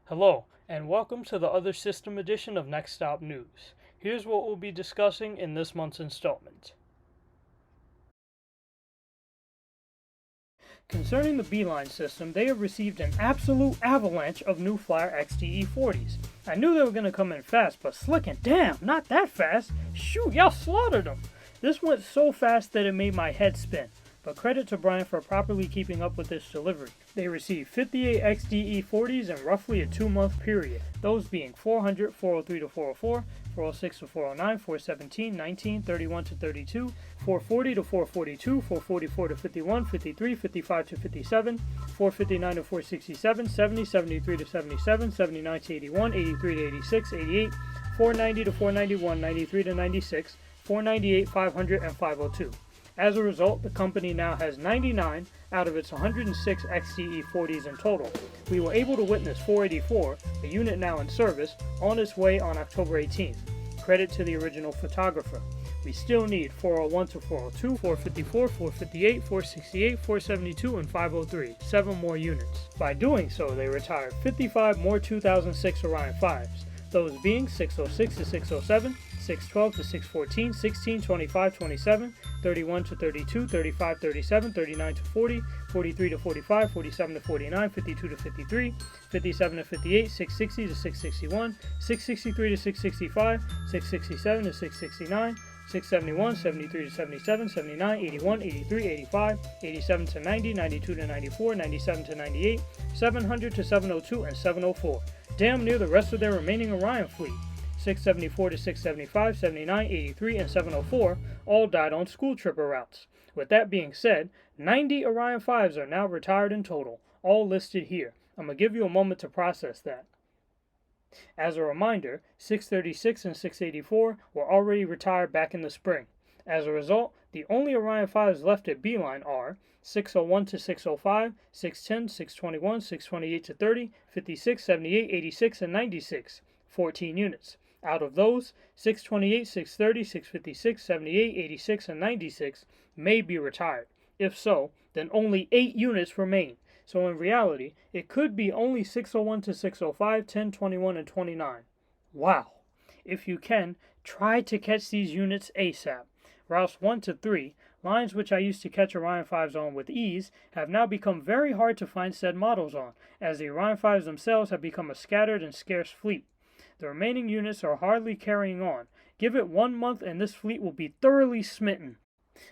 Hello, and welcome to the Other System edition of Next Stop News. Here's what we'll be discussing in this month's installment. Concerning the Beeline system, they have received an absolute avalanche of new Flyer XDE 40s. I knew they were going to come in fast, but slick and damn, not that fast. Shoot, y'all slaughtered them. This went so fast that it made my head spin. But credit to Brian for properly keeping up with this delivery. They received 58 XDE 40s in roughly a 2-month period, those being 400, 403 to 404, 406 to 409, 417, 19, 31 to 32, 440 to 442, 444 to 51, 53, 55 to 57, 459 to 467, 70, 73 to 77, 79 to 81, 83 to 86, 88, 490 to 491, 93 to 96, 498, 500, and 502. As a result, the company now has 99 out of its 106 XDE 40s in total. We were able to witness 484, a unit now in service, on its way on October 18th. Credit to the original photographer. We still need 401 to 402, 454, 458, 468, 472, and 503, 7 more units. By doing so, they retired 55 more 2006 Orion 5s, those being 606 to 607, 612 to 614, 16, 25, 27, 31 to 32, 35, 37, 39 to 40, 43 to 45, 47 to 49, 52 to 53, 57 to 58, 660 to 661, 663 to 665, 667 to 669, 671, 73 to 77, 79, 81, 83, 85, 87 to 90, 92 to 94, 97 to 98, 700 to 702, and 704. Damn near the rest of their remaining Orion fleet. 674 to 675, 79, 83, and 704 all died on school tripper routes. With that being said, 90 Orion 5s are now retired in total, all listed here. I'm going to give you a moment to process that. As a reminder, 636 and 684 were already retired back in the spring. As a result, the only Orion 5s left at Beeline are 601 to 605, 610, 621, 628 to 30, 56, 78, 86, and 96, 14 units. Out of those, 628, 630, 656, 78, 86, and 96 may be retired. If so, then only 8 units remain. So in reality, it could be only 601 to 605, 10, 21, and 29. Wow. If you can, try to catch these units ASAP. Routes 1 to 3, lines which I used to catch Orion 5s on with ease, have now become very hard to find said models on, as the Orion 5s themselves have become a scattered and scarce fleet. The remaining units are hardly carrying on. Give it 1 month and this fleet will be thoroughly smitten.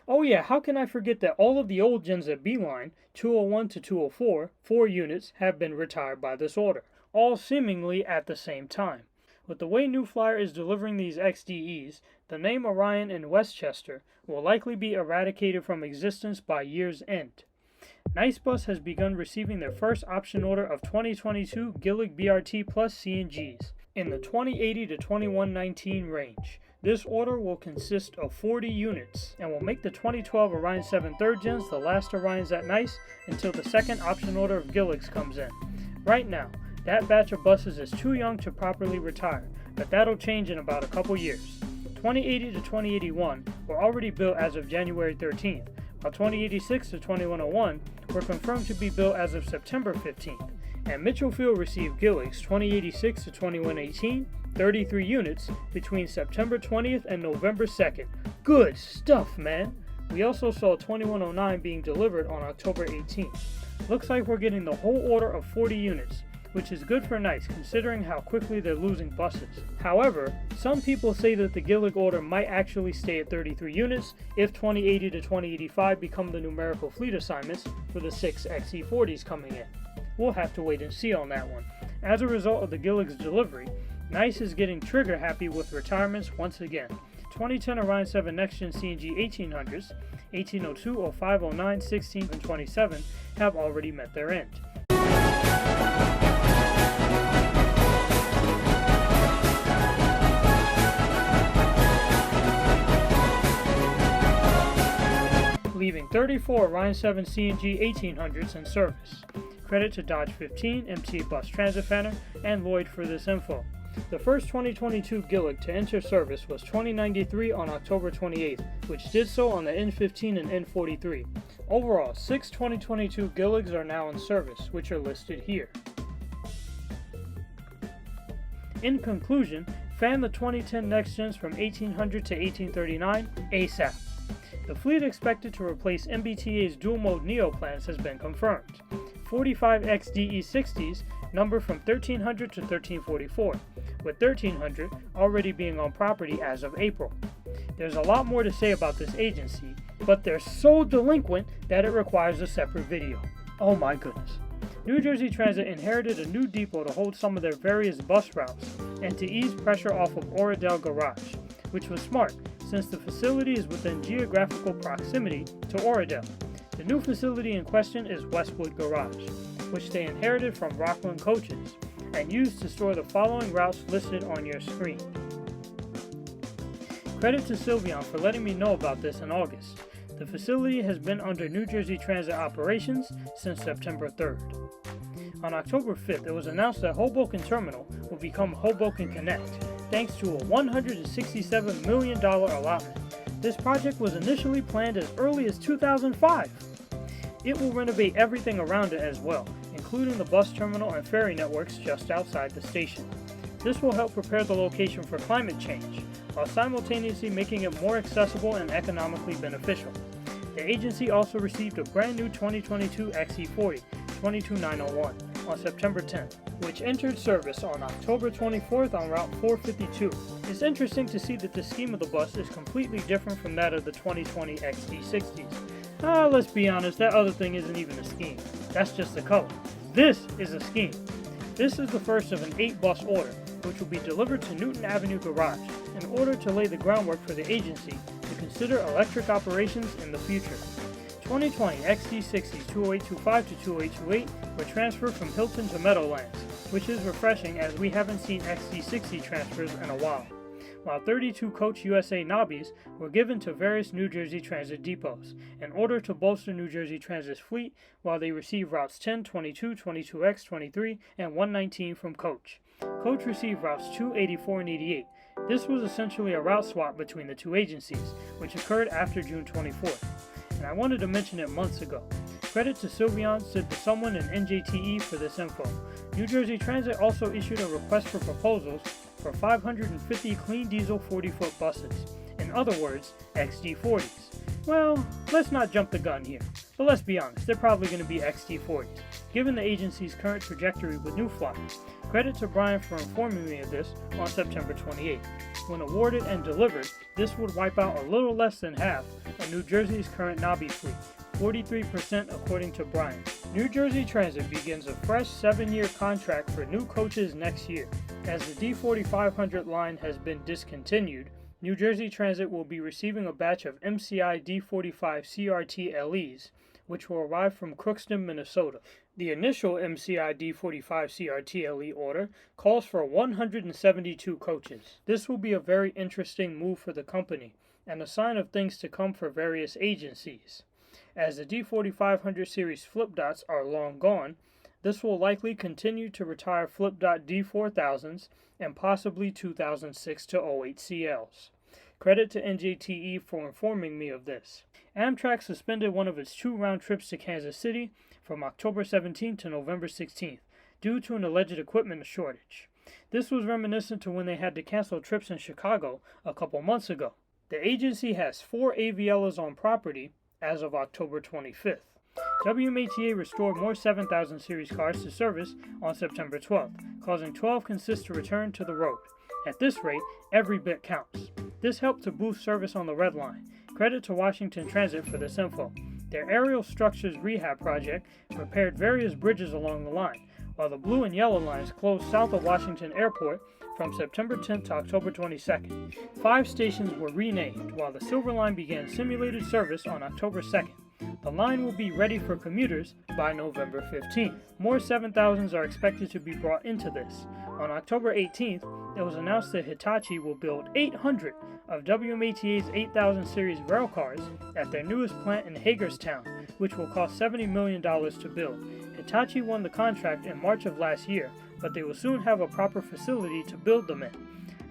Oh yeah, how can I forget that all of the old gens at Beeline, 201 to 204, 4 units, have been retired by this order, all seemingly at the same time. With the way New Flyer is delivering these XDEs, the name Orion in Westchester will likely be eradicated from existence by year's end. Nicebus has begun receiving their first option order of 2022 Gillig BRT Plus CNGs in the 2080 to 2119 range. This order will consist of 40 units and will make the 2012 Orion 7 3rd Gens the last Orions at Nice until the second option order of Gilligs comes in. Right now, that batch of buses is too young to properly retire, but that'll change in about a couple years. 2080 to 2081 were already built as of January 13th, while 2086 to 2101 were confirmed to be built as of September 15th. And Mitchell Field received Gilligs 2086 to 2118, 33 units, between September 20th and November 2nd. Good stuff, man! We also saw 2109 being delivered on October 18th. Looks like we're getting the whole order of 40 units, which is good for Nice considering how quickly they're losing buses. However, some people say that the Gillig order might actually stay at 33 units if 2080 to 2085 become the numerical fleet assignments for the 6 XE40s coming in. We'll have to wait and see on that one. As a result of the Gillig's delivery, Nice is getting trigger happy with retirements once again. 2010 Orion 7 Next Gen CNG 1800s, 1802, 05, 09, 16, and 27 have already met their end. Leaving 34 Orion 7 CNG 1800s in service. Credit to Dodge 15, MTA Bus Transit Center, and Lloyd for this info. The first 2022 Gillig to enter service was 2093 on October 28th, which did so on the N15 and N43. Overall, 6 2022 Gilligs are now in service, which are listed here. In conclusion, fan the 2010 next gens from 1800 to 1839 ASAP. The fleet expected to replace MBTA's dual-mode Neoplans has been confirmed. 45 XDE60s number from 1300 to 1344, with 1300 already being on property as of April. There's a lot more to say about this agency, but they're so delinquent that it requires a separate video. Oh my goodness. New Jersey Transit inherited a new depot to hold some of their various bus routes and to ease pressure off of Oradell Garage, which was smart since the facility is within geographical proximity to Oradell. The new facility in question is Westwood Garage, which they inherited from Rockland Coaches and used to store the following routes listed on your screen. Credit to Sylveon for letting me know about this in August. The facility has been under New Jersey Transit operations since September 3rd. On October 5th, it was announced that Hoboken Terminal will become Hoboken Connect, thanks to a $167 million allotment. This project was initially planned as early as 2005. It will renovate everything around it as well, including the bus terminal and ferry networks just outside the station. This will help prepare the location for climate change, while simultaneously making it more accessible and economically beneficial. The agency also received a brand new 2022 XE40 22901 on September 10th, which entered service on October 24th on Route 452. It's interesting to see that the scheme of the bus is completely different from that of the 2020 XD60s. Let's be honest, that other thing isn't even a scheme. That's just the color. This is a scheme. This is the first of an 8-bus order, which will be delivered to Newton Avenue Garage in order to lay the groundwork for the agency to consider electric operations in the future. 2020 XD60s 20825 to 20828 were transferred from Hilton to Meadowlands, which is refreshing as we haven't seen XD60 transfers in a while, while 32 Coach USA Nobbies were given to various New Jersey Transit depots in order to bolster New Jersey Transit's fleet while they receive routes 10, 22, 22X, 23, and 119 from Coach. Coach received routes 2, 84, and 88. This was essentially a route swap between the two agencies, which occurred after June 24th. And I wanted to mention it months ago. Credit to Sylveon, said to someone in NJTE for this info. New Jersey Transit also issued a request for proposals for 550 clean diesel 40-foot buses. In other words, XD40s. Well, let's not jump the gun here, but let's be honest, they're probably going to be XD40s, given the agency's current trajectory with New Flyer. Credit to Brian for informing me of this on September 28th. When awarded and delivered, this would wipe out a little less than half of New Jersey's current Nobby fleet, 43% according to Brian. New Jersey Transit begins a fresh 7-year contract for new coaches next year. As the D4500 line has been discontinued, New Jersey Transit will be receiving a batch of MCI D45 CRT LEs, which will arrive from Crookston, Minnesota. The initial MCI D45 CRT LE order calls for 172 coaches. This will be a very interesting move for the company, and a sign of things to come for various agencies. As the D4500 series flip dots are long gone, this will likely continue to retire flip dot D4000s and possibly 2006 to 08 CLs. Credit to NJTE for informing me of this. Amtrak suspended one of its 2 round trips to Kansas City from October 17th to November 16th due to an alleged equipment shortage. This was reminiscent to when they had to cancel trips in Chicago a couple months ago. The agency has 4 AVLs on property as of October 25th. WMATA restored more 7000 series cars to service on September 12th, causing 12 consists to return to the road. At this rate, every bit counts. This helped to boost service on the Red Line. Credit to Washington Transit for this info. Their aerial structures rehab project repaired various bridges along the line, while the blue and yellow lines closed south of Washington Airport from September 10th to October 22nd. 5 stations were renamed, while the Silver Line began simulated service on October 2nd. The line will be ready for commuters by November 15th. More 7000s are expected to be brought into this. On October 18th, it was announced that Hitachi will build 800 of WMATA's 8000 series rail cars at their newest plant in Hagerstown, which will cost $70 million to build. Hitachi won the contract in March of last year, but they will soon have a proper facility to build them in.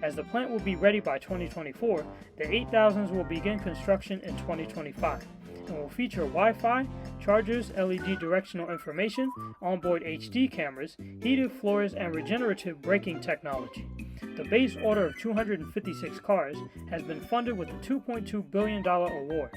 As the plant will be ready by 2024, the 8000s will begin construction in 2025 and will feature Wi-Fi, chargers, LED directional information, onboard HD cameras, heated floors, and regenerative braking technology. The base order of 256 cars has been funded with a $2.2 billion award,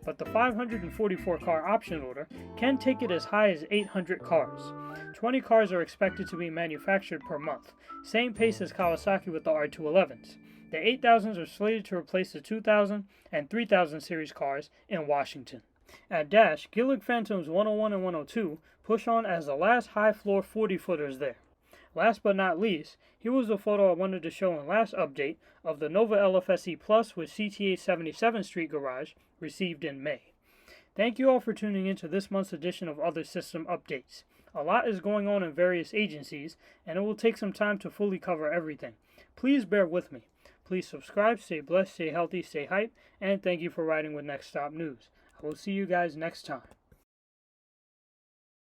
but the 544 car option order can take it as high as 800 cars. 20 cars are expected to be manufactured per month, same pace as Kawasaki with the R211s. The 8000s are slated to replace the 2000 and 3000 series cars in Washington. At Dash, Gillig Phantoms 101 and 102 push on as the last high-floor 40-footers there. Last but not least, here was the photo I wanted to show in last update of the Nova LFSe Plus with CTA 77th Street Garage received in May. Thank you all for tuning in to this month's edition of Other System Updates. A lot is going on in various agencies, and it will take some time to fully cover everything. Please bear with me. Please subscribe, stay blessed, stay healthy, stay hype, and thank you for riding with Next Stop News. I will see you guys next time.